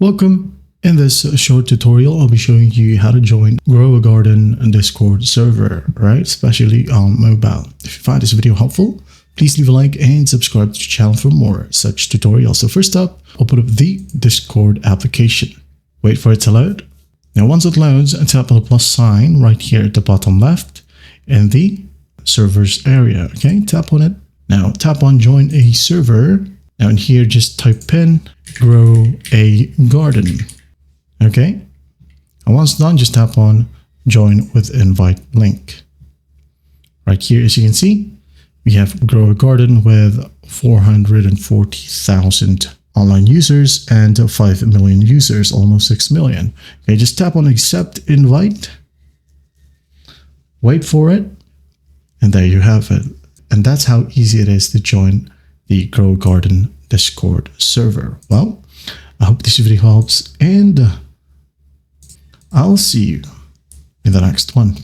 Welcome. In this short tutorial, I'll be showing you how to join Grow a Garden Discord server, right? Especially on mobile. If you find this video helpful, please leave a like and subscribe to the channel for more such tutorials. So first up, open up the Discord application. Wait for it to load. Now once it loads, tap on the plus sign right here at the bottom left in the servers area. Okay, tap on it. Now tap on join a server. Now in here, just type in grow a garden. Okay, and once done, just tap on join with invite link. Right here, as you can see, we have Grow a Garden with 440,000 online users and 5 million users, almost 6 million. Okay, just tap on accept invite, wait for it, and there you have it. And that's how easy it is to join the Grow a Garden Discord server. Well, I hope this video helps, and I'll see you in the next one.